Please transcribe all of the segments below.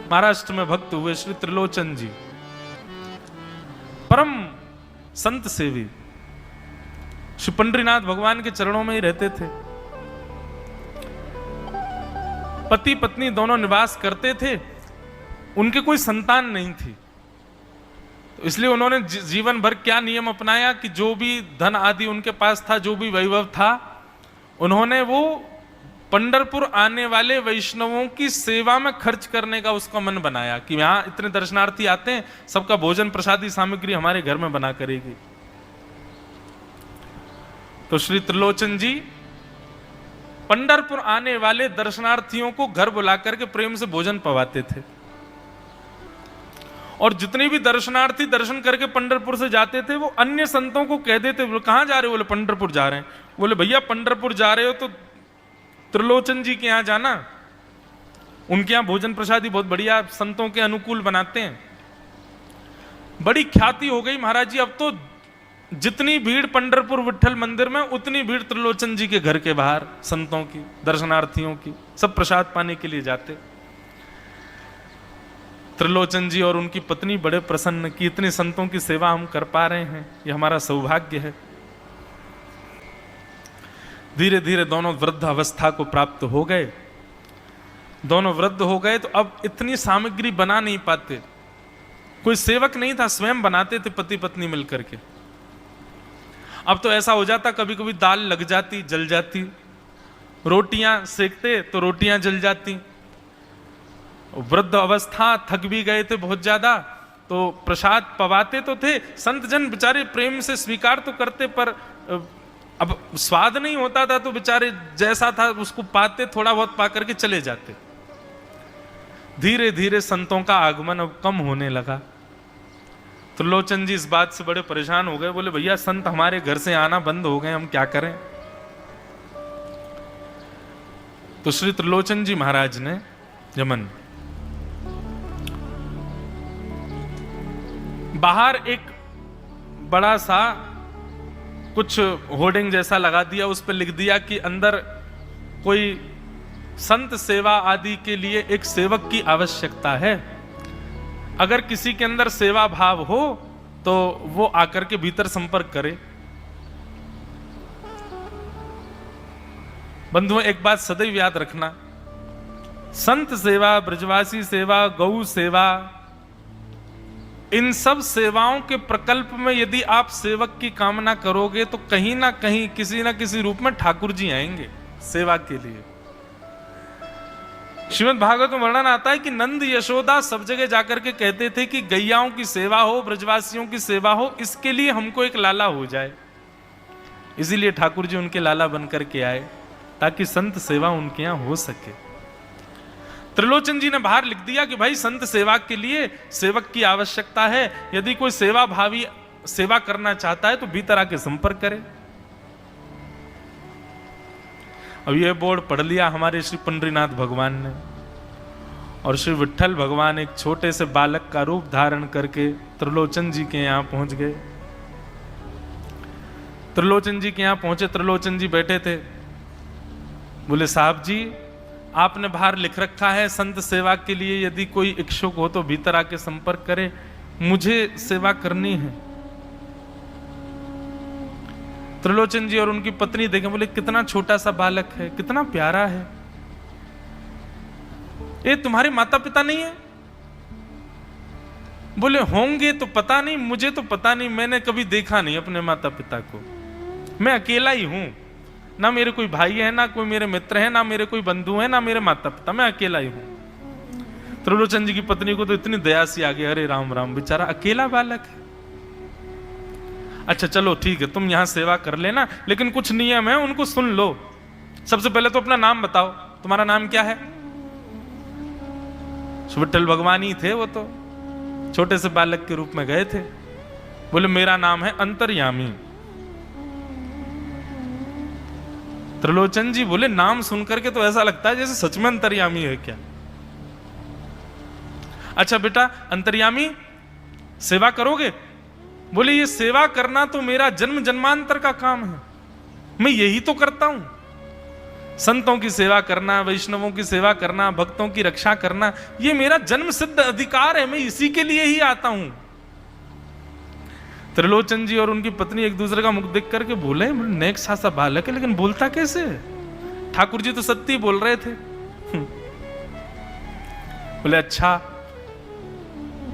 महाराष्ट्र में भक्त हुए श्री त्रिलोचन जी, परम संत सेवी, श्री पंडरीनाथ भगवान के चरणों में ही रहते थे। पति पत्नी दोनों निवास करते थे, उनके कोई संतान नहीं थी, तो इसलिए उन्होंने जीवन भर क्या नियम अपनाया कि जो भी धन आदि उनके पास था, जो भी वैभव था, उन्होंने वो पंढरपुर आने वाले वैष्णवों की सेवा में खर्च करने का उसका मन बनाया कि यहां इतने दर्शनार्थी आते हैं, सबका भोजन प्रसादी सामग्री हमारे घर में बना करेगी। तो श्री त्रिलोचन जी पंढरपुर आने वाले दर्शनार्थियों को घर बुला करके प्रेम से भोजन पवाते थे, और जितने भी दर्शनार्थी दर्शन करके पंढरपुर से जाते थे वो अन्य संतों को कह देते, बोले कहां जा रहे हो? बोले पंढरपुर जा रहे हैं। बोले भैया पंढरपुर जा रहे हो तो त्रिलोचन जी के यहां जाना, उनके यहां भोजन प्रसादी बहुत बढ़िया संतों के अनुकूल बनाते हैं। बड़ी ख्याति हो गई महाराज जी, अब तो जितनी भीड़ पंढरपुर विठल मंदिर में उतनी भीड़ त्रिलोचन जी के घर के बाहर संतों की, दर्शनार्थियों की, सब प्रसाद पाने के लिए जाते। त्रिलोचन जी और उनकी पत्नी बड़े प्रसन्न कि इतने संतों की सेवा हम कर पा रहे हैं, ये हमारा सौभाग्य है। धीरे धीरे दोनों वृद्ध अवस्था को प्राप्त हो गए। दोनों वृद्ध हो गए तो अब इतनी सामग्री बना नहीं पाते, कोई सेवक नहीं था, स्वयं बनाते थे पति पत्नी मिलकर के। अब तो ऐसा हो जाता, कभी कभी दाल लग जाती, जल जाती, रोटियां सेकते तो रोटियां जल जाती। वृद्ध अवस्था, थक भी गए थे बहुत ज्यादा, तो प्रसाद पवाते तो थे, संत जन बेचारे प्रेम से स्वीकार तो करते, पर अब स्वाद नहीं होता था, तो बेचारे जैसा था उसको पाते, थोड़ा बहुत पा करके चले जाते। धीरे धीरे संतों का आगमन अब कम होने लगा। त्रिलोचन जी इस बात से बड़े परेशान हो गए, बोले भैया संत हमारे घर से आना बंद हो गए, हम क्या करें? तो श्री त्रिलोचन जी महाराज ने यमन बाहर एक बड़ा सा कुछ होर्डिंग जैसा लगा दिया, उस पर लिख दिया कि अंदर कोई संत सेवा आदि के लिए एक सेवक की आवश्यकता है, अगर किसी के अंदर सेवा भाव हो तो वो आकर के भीतर संपर्क करे। बंधुओं एक बात सदैव याद रखना, संत सेवा, ब्रजवासी सेवा, गौ सेवा, इन सब सेवाओं के प्रकल्प में यदि आप सेवक की कामना करोगे तो कहीं ना कहीं किसी ना किसी रूप में ठाकुर जी आएंगे सेवा के लिए। श्रीमद् भागवत में वर्णन आता है कि नंद यशोदा सब जगह जाकर के कहते थे कि गैयाओं की सेवा हो, ब्रजवासियों की सेवा हो, इसके लिए हमको एक लाला हो जाए। इसीलिए ठाकुर जी उनके लाला बनकर के आए ताकि संत सेवा उनके यहां हो सके। त्रिलोचन जी ने बाहर लिख दिया कि भाई संत सेवा के लिए सेवक की आवश्यकता है, यदि कोई सेवा भावी सेवा करना चाहता है तो भीतर आके संपर्क करे। अब यह बोर्ड पढ़ लिया हमारे श्री पंडरीनाथ भगवान ने, और श्री विठल भगवान एक छोटे से बालक का रूप धारण करके त्रिलोचन जी के यहां पहुंच गए। त्रिलोचन जी के यहां पहुंचे, त्रिलोचन जी बैठे थे। बोले साहब जी, आपने बाहर लिख रखा है संत सेवा के लिए यदि कोई इच्छुक हो तो भीतर आके संपर्क करे, मुझे सेवा करनी है। त्रिलोचन जी और उनकी पत्नी देखें, बोले कितना छोटा सा बालक है, कितना प्यारा है, ये तुम्हारे माता पिता नहीं है? बोले होंगे तो पता नहीं, मुझे तो पता नहीं, मैंने कभी देखा नहीं अपने माता पिता को, मैं अकेला ही हूं, ना मेरे कोई भाई है, ना कोई मेरे मित्र है, ना मेरे कोई बंधु है, ना मेरे माता पिता, मैं अकेला ही हूं। त्रिलोचन जी की पत्नी को तो इतनी दया सी आ गई, अरे राम राम, बेचारा अकेला बालक है। अच्छा चलो ठीक है, तुम यहां सेवा कर लेना, लेकिन कुछ नियम है उनको सुन लो। सबसे पहले तो अपना नाम बताओ, तुम्हारा नाम क्या है? विठल भगवान ही थे, वो तो छोटे से बालक के रूप में गए थे। बोले मेरा नाम है अंतर्यामी। त्रिलोचन जी बोले नाम सुनकर के तो ऐसा लगता है जैसे सच में अंतर्यामी है क्या। अच्छा बेटा अंतर्यामी, सेवा करोगे? बोले ये सेवा करना तो मेरा जन्म जन्मांतर का काम है, मैं यही तो करता हूं, संतों की सेवा करना, वैष्णवों की सेवा करना, भक्तों की रक्षा करना, ये मेरा जन्म सिद्ध अधिकार है, मैं इसी के लिए ही आता हूं। त्रिलोचन जी और उनकी पत्नी एक दूसरे का मुख देख करके बोले, नेक सा बालक है लेकिन बोलता कैसे है? ठाकुर जी तो सत्य बोल रहे थे। बोले अच्छा,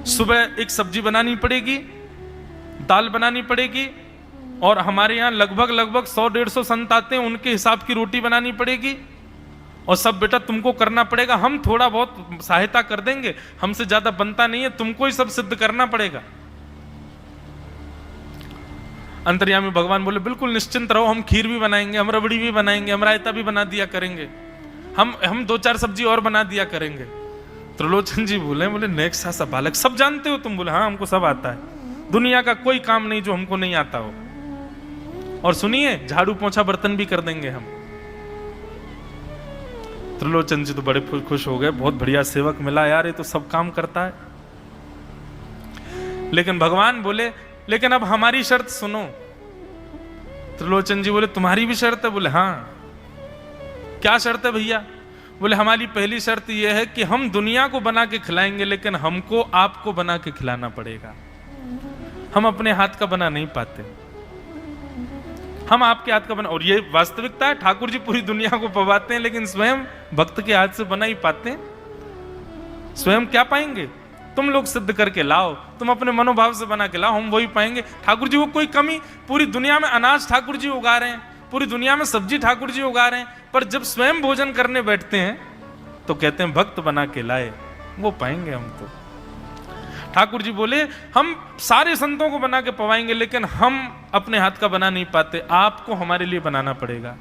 सुबह एक सब्जी बनानी पड़ेगी, दाल बनानी पड़ेगी, और हमारे यहाँ लगभग 100-150 संत आते हैं, उनके हिसाब की रोटी बनानी पड़ेगी, और सब बेटा तुमको करना पड़ेगा, हम थोड़ा बहुत सहायता कर देंगे, हमसे ज्यादा बनता नहीं है, तुमको ही सब सिद्ध करना पड़ेगा। अंतर्यामी भगवान बोले बिल्कुल निश्चिंत रहो, हम खीर भी बनाएंगे, हम रबड़ी भी बनाएंगे, हम रायता भी बना दिया करेंगे, हम 2-4 सब्जी और बना दिया करेंगे। त्रिलोचन जी बोले नेक सा बालक, सब जानते हो तुम? बोले हाँ हमको सब आता है, दुनिया का कोई काम नहीं जो हमको नहीं आता हो, और सुनिए झाड़ू पोंछा बर्तन भी कर देंगे हम। त्रिलोचन जी तो बड़े खुश हो गए, बहुत बढ़िया सेवक मिला यार, ये तो सब काम करता है। लेकिन भगवान बोले लेकिन अब हमारी शर्त सुनो। त्रिलोचन जी बोले तुम्हारी भी शर्त है? बोले हाँ। क्या शर्त है भैया? बोले हमारी पहली शर्त यह है कि हम दुनिया को बना के खिलाएंगे, लेकिन हमको आपको बना के खिलाना पड़ेगा, हम अपने हाथ का बना नहीं पाते, हम आपके हाथ का बना। और ये वास्तविकता है, ठाकुर जी पूरी दुनिया को पवाते हैं, लेकिन स्वयं भक्त के हाथ से बना ही पाते हैं। स्वयं क्या पाएंगे? तुम लोग सिद्ध करके लाओ, तुम अपने मनोभाव से बना के लाओ, हम वही पाएंगे। ठाकुर जी को कोई कमी, पूरी दुनिया में अनाज ठाकुर जी उगा रहे हैं, पूरी दुनिया में सब्जी ठाकुर जी उगा रहे हैं, पर जब स्वयं भोजन करने बैठते हैं तो कहते हैं भक्त बना के लाए, वो पाएंगे हम तो। ठाकुर जी बोले हम सारे संतों को बना के पवाएंगे, लेकिन हम अपने हाथ का बना नहीं पाते, आपको हमारे लिए बनाना पड़ेगा।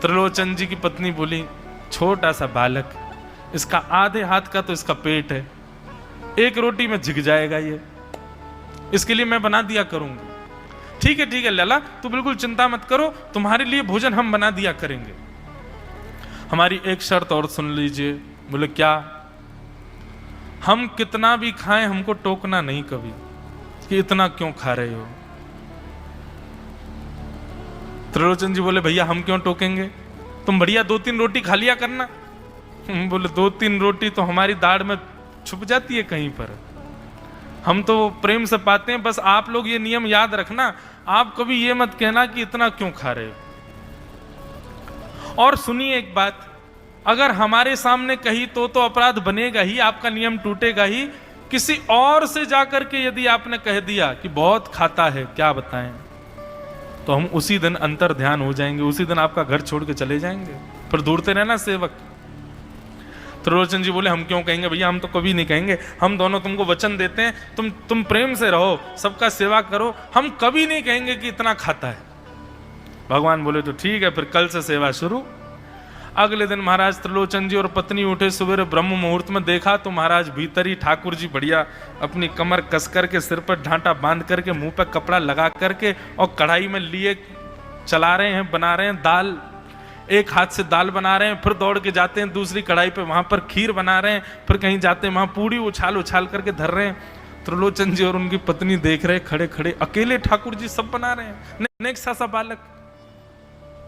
त्रिलोचन जी की पत्नी बोली छोटा सा बालक, इसका आधे हाथ का तो इसका पेट है, एक रोटी में झिक जाएगा ये, इसके लिए मैं बना दिया करूंगी। ठीक है लला, तू बिल्कुल चिंता मत करो, तुम्हारे लिए भोजन हम बना दिया करेंगे। हमारी एक शर्त और सुन लीजिए। बोले क्या? हम कितना भी खाएं हमको टोकना नहीं कभी कि इतना क्यों खा रहे हो। त्रिलोचन जी बोले भैया हम क्यों टोकेंगे, तुम बढ़िया 2-3 रोटी खा लिया करना। बोले 2-3 रोटी तो हमारी दाढ़ में छुप जाती है कहीं पर, हम तो प्रेम से पाते हैं। बस आप लोग ये नियम याद रखना, आप कभी ये मत कहना कि इतना क्यों खा रहे हो। और सुनिए एक बात, अगर हमारे सामने कही तो अपराध बनेगा ही, आपका नियम टूटेगा ही। किसी और से जाकर के यदि आपने कह दिया कि बहुत खाता है, क्या बताएं, तो हम उसी दिन अंतर ध्यान हो जाएंगे, उसी दिन आपका घर छोड़ के चले जाएंगे, फिर दूरते रहना सेवक। त्रिलोचन जी बोले हम क्यों कहेंगे भैया, हम तो कभी नहीं कहेंगे, हम दोनों तुमको वचन देते हैं, तुम प्रेम से रहो, सबका सेवा करो, हम कभी नहीं कहेंगे कि इतना खाता है। भगवान बोले तो ठीक है, फिर कल से सेवा शुरू। अगले दिन महाराज त्रिलोचन जी और पत्नी उठे सवेरे ब्रह्म मुहूर्त में, देखा तो महाराज भीतर ही ठाकुर जी बढ़िया अपनी कमर कस करके, सिर पर ढांटा बांध करके, मुंह पर कपड़ा लगा करके, और कढ़ाई में लिए चला रहे हैं, बना रहे हैं दाल। एक हाथ से दाल बना रहे हैं, फिर दौड़ के जाते हैं दूसरी कढ़ाई पे, वहां पर खीर बना रहे हैं, फिर कहीं जाते हैं वहां पूड़ी उछाल करके धर रहे हैं। त्रिलोचन जी और उनकी पत्नी देख रहे खड़े खड़े, अकेले ठाकुर जी सब बना रहे हैं, नेक सा बालक।